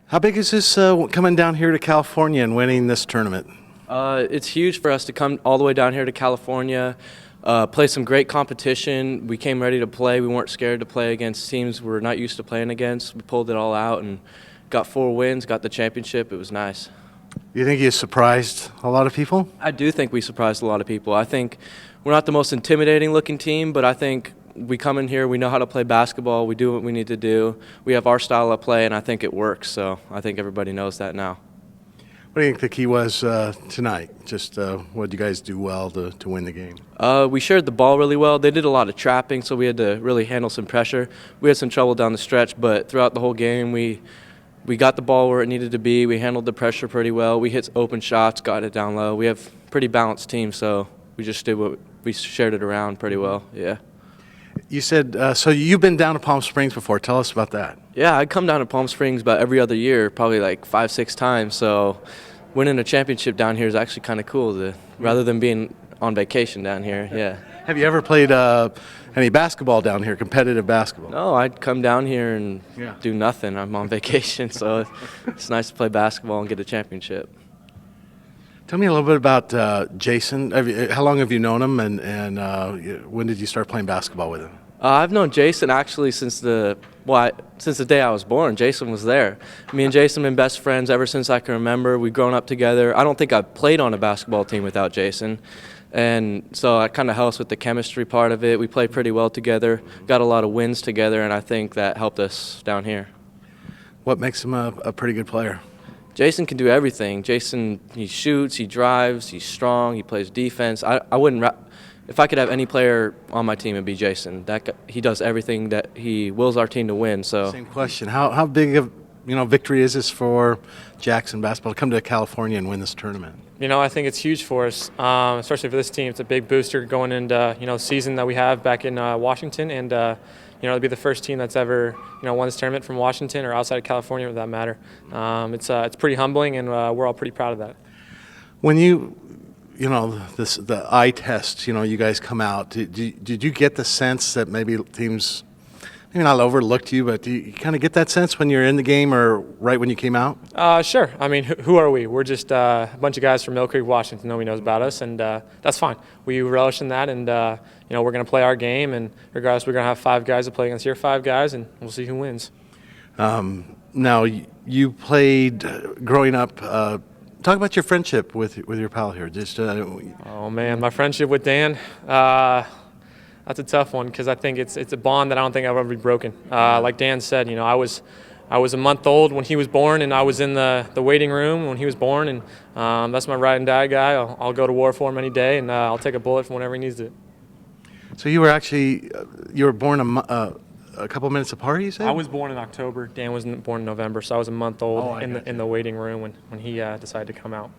How big is this coming down here to California and winning this tournament? It's huge for us to come all the way down here to California, play some great competition. We came ready to play. We weren't scared to play against teams we're not used to playing against. We pulled it all out and got 4 wins, got the championship. It was nice. You think you surprised a lot of people? I do think we surprised a lot of people. I think we're not the most intimidating looking team, but I think we come in here, we know how to play basketball, we do what we need to do. We have our style of play, and I think it works. So I think everybody knows that now. What do you think the key was tonight? Just what did you guys do well to win the game? We shared the ball really well. They did a lot of trapping, so we had to really handle some pressure. We had some trouble down the stretch, but throughout the whole game, we got the ball where it needed to be. We handled the pressure pretty well. We hit open shots, got it down low. We have a pretty balanced team, so we just did what we shared it around pretty well. Yeah. You said so. You've been down to Palm Springs before. Tell us about that. Yeah, I come down to Palm Springs about every other year, probably like 5-6 times. So winning a championship down here is actually kind of cool, rather than being on vacation down here. Yeah. Have you ever played any basketball down here, competitive basketball? No, I'd come down here and do nothing. I'm on vacation, so it's nice to play basketball and get a championship. Tell me a little bit about Jason. How long have you known him, and when did you start playing basketball with him? I've known Jason actually since the day I was born. Jason was there. Me and Jason have been best friends ever since I can remember. We've grown up together. I don't think I've played on a basketball team without Jason. And so it kind of helps with the chemistry part of it. We played pretty well together, got a lot of wins together, and I think that helped us down here. What makes him a pretty good player? Jason can do everything. Jason, he shoots, he drives, he's strong, he plays defense. I wouldn't, if I could have any player on my team, it'd be Jason. He does everything that he wills our team to win. So same question. How big of victory is this for Jackson basketball to come to California and win this tournament? I think it's huge for us, especially for this team. It's a big booster going into season that we have back in Washington, and it'll be the first team that's ever won this tournament from Washington or outside of California, for that matter. It's pretty humbling, and we're all pretty proud of that. When the eye test, you guys come out. Did you get the sense that maybe teams maybe not overlooked you, but do you kind of get that sense when you're in the game or right when you came out? Sure. I mean, who are we? We're just a bunch of guys from Mill Creek, Washington. Nobody knows about us, and that's fine. We relish in that, and we're going to play our game, and regardless, we're going to have 5 guys that play against your 5 guys, and we'll see who wins. Now, you played growing up. Talk about your friendship with your pal here. Oh man, my friendship with Dan. That's a tough one because I think it's a bond that I don't think I've ever be broken. Like Dan said, I was a month old when he was born, and I was in the waiting room when he was born, and that's my ride and die guy. I'll go to war for him any day, and I'll take a bullet for whenever he needs it. So you were born a couple minutes apart, you said? I was born in October. Dan was born in November, so I was a month old in the waiting room when he decided to come out.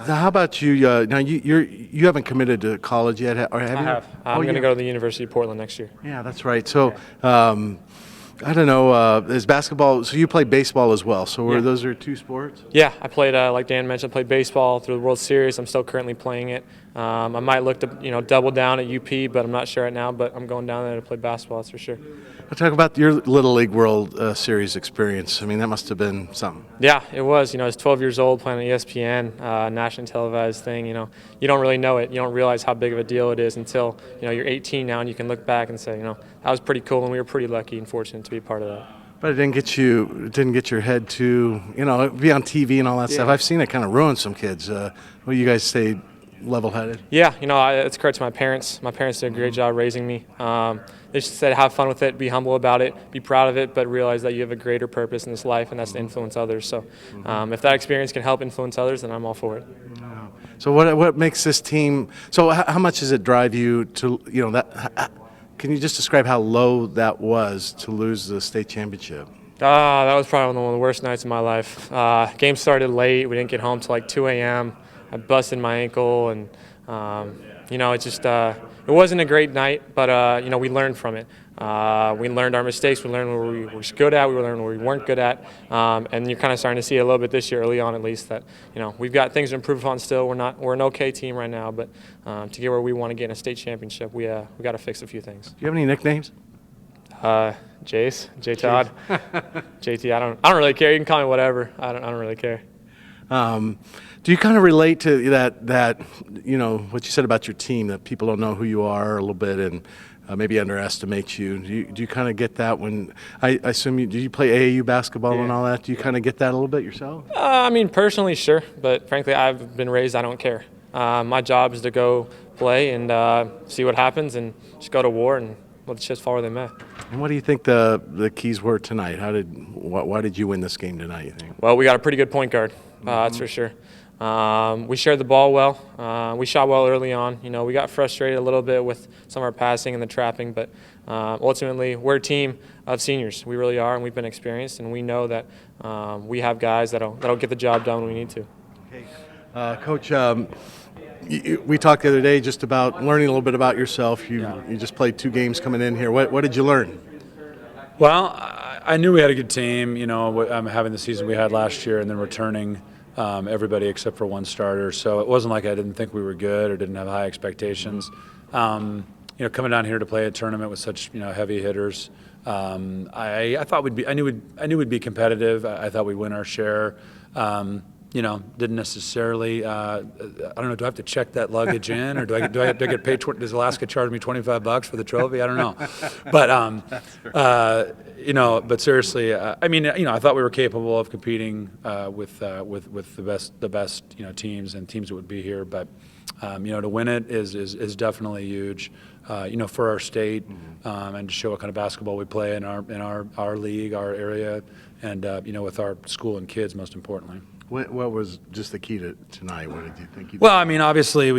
Now, how about you? Now you haven't committed to college yet, or have you? I have. I'm going to go to the University of Portland next year. Yeah, that's right. So, I don't know. Is basketball? So you play baseball as well. So those are 2 sports? Yeah, I played like Dan mentioned. I played baseball through the World Series. I'm still currently playing it. I might look to double down at UP, but I'm not sure right now. But I'm going down there to play basketball. That's for sure. I'll talk about your Little League World Series experience. I mean, that must have been something. Yeah, it was. I was 12 years old playing on ESPN, nationally televised thing. You don't really know it. You don't realize how big of a deal it is until you're 18 now, and you can look back and say, that was pretty cool, and we were pretty lucky and fortunate to be a part of that. But it didn't get your head to, be on TV and all that stuff. I've seen it kind of ruin some kids. Well, you guys stayed level-headed. Yeah, it's credit to my parents. My parents did a great job raising me. They just said have fun with it, be humble about it, be proud of it, but realize that you have a greater purpose in this life, and that's to influence others. So if that experience can help influence others, then I'm all for it. So what makes this team – so how much does it drive you to, that – can you just describe how low that was to lose the state championship? That was probably one of the worst nights of my life. Game started late. We didn't get home till like 2 a.m. I busted my ankle, and it wasn't a great night, but we learned from it. We learned our mistakes. We learned where we were good at. We learned where we weren't good at, and you're kind of starting to see it a little bit this year, early on at least. That we've got things to improve on still. We're an okay team right now, but to get where we want to get in a state championship, we got to fix a few things. Do you have any nicknames? J Todd, JT. I don't really care. You can call me whatever. I don't really care. Do you kind of relate to that what you said about your team, that people don't know who you are a little bit and maybe underestimate you? Do you kind of get that when I assume do you play AAU basketball and all that? Do you kind of get that a little bit yourself? I mean, personally, sure, but frankly, I've been raised I don't care. My job is to go play and see what happens and just go to war and let the chips fall where they may. And what do you think the keys were tonight? Why did you win this game tonight, you think? Well, we got a pretty good point guard, that's for sure. We shared the ball well. We shot well early on. We got frustrated a little bit with some of our passing and the trapping, but ultimately we're a team of seniors. We really are, and we've been experienced, and we know that we have guys that'll get the job done when we need to. Okay. Coach, we talked the other day just about learning a little bit about yourself. You just played 2 games coming in here. What did you learn? Well, I knew we had a good team. Having the season we had last year, and then returning everybody except for one starter. So it wasn't like I didn't think we were good or didn't have high expectations. Coming down here to play a tournament with such heavy hitters, I thought I knew we'd be competitive. I thought we'd win our share. Didn't necessarily. I don't know. Do I have to check that luggage in, or do I get paid? Does Alaska charge me $25 for the trophy? I don't know. But but seriously, I thought we were capable of competing with the best teams and teams that would be here. But to win it is definitely huge. For our state, and to show what kind of basketball we play in our league, our area, and with our school and kids, most importantly. What was just the key to tonight? What did you think? Well, obviously, I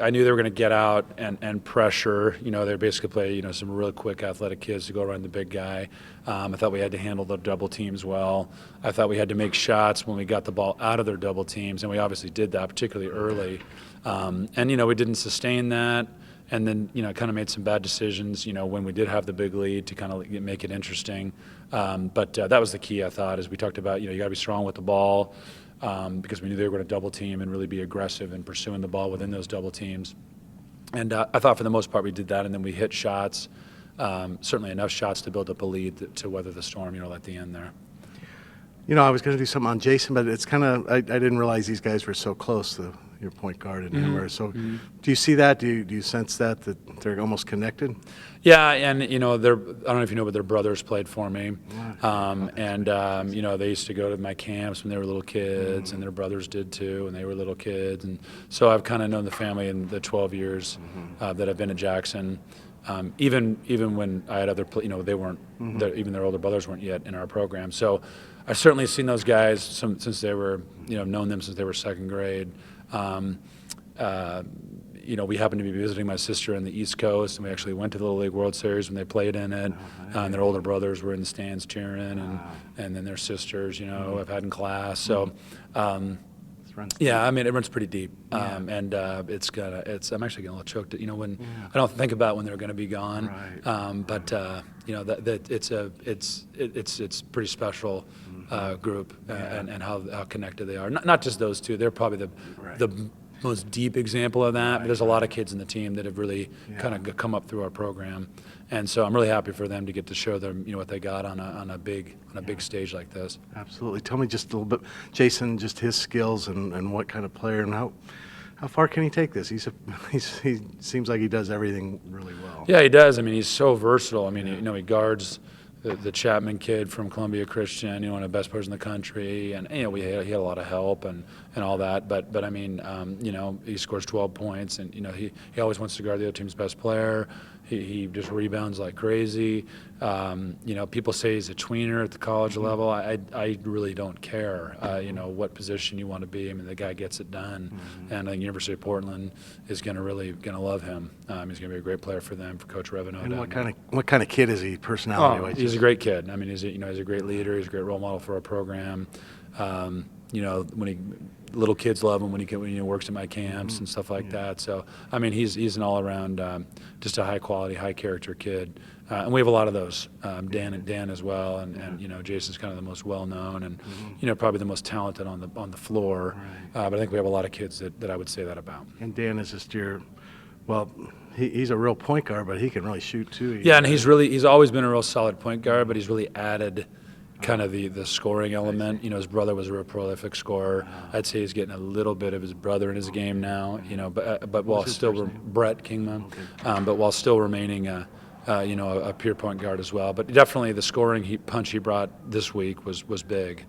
knew they were going to get out and pressure. They basically play, some really quick, athletic kids to go around the big guy. I thought we had to handle the double teams well. I thought we had to make shots when we got the ball out of their double teams, and we obviously did that, particularly early. We didn't sustain that. And then, kind of made some bad decisions, when we did have the big lead to kind of make it interesting. But that was the key, I thought, as we talked about, you got to be strong with the ball because we knew they were going to double team and really be aggressive in pursuing the ball within those double teams. And I thought for the most part we did that, and then we hit shots, certainly enough shots to build up a lead to weather the storm, at the end there. I was going to do something on Jason, but it's kind of I didn't realize these guys were so close, your point guard and him. So do you see that? Do you sense that they're almost connected? Yeah, and I don't know if you know, but their brothers played for me, they used to go to my camps when they were little kids, and their brothers did too, and they were little kids, and so I've kind of known the family in the 12 years that I've been at Jackson. Even when I had other, they weren't, even their older brothers weren't yet in our program. So I've certainly seen those guys since they were, known them since they were second grade. We happened to be visiting my sister on the East Coast, and we actually went to the Little League World Series when they played in it. And their older brothers were in the stands cheering, and then their sisters, I've had in class. So, it runs pretty deep, and I'm actually getting a little choked. When I don't think about when they're going to be gone, it's pretty special group, and how connected they are. Not just those two; they're probably the most deep example of that. But there's a lot of kids in the team that have really kind of come up through our program, and so I'm really happy for them to get to show them what they got on a big stage like this. Absolutely. Tell me just a little bit, Jason, just his skills and what kind of player and how far can he take this? He seems like he does everything really well. Yeah, he does. He's so versatile. He guards the Chapman kid from Columbia Christian, one of the best players in the country, and he had a lot of help and all that. But he scores 12 points, and he always wants to guard the other team's best player. He just rebounds like crazy. People say he's a tweener at the college level. I really don't care. What position you want to be. The guy gets it done, and I think University of Portland is going to love him. He's going to be a great player for them, for Coach Revenue. And what kind of kid is he, personality-wise? He's a great kid. He's a great leader. He's a great role model for our program. Little kids love him when he works at my camps and stuff like that. So he's an all-around just a high-quality, high-character kid, and we have a lot of those. Dan as well, and Jason's kind of the most well-known and probably the most talented on the floor. But I think we have a lot of kids that I would say that about. And Dan is just your Well, he's a real point guard, but he can really shoot too. Yeah, and he's always been a real solid point guard, but he's really added kind of the scoring element. You know, his brother was a real prolific scorer. I'd say he's getting a little bit of his brother in his game now. You know, but while still Brett Kingman, but while still remaining a pure point guard as well. But definitely the scoring punch he brought this week was big.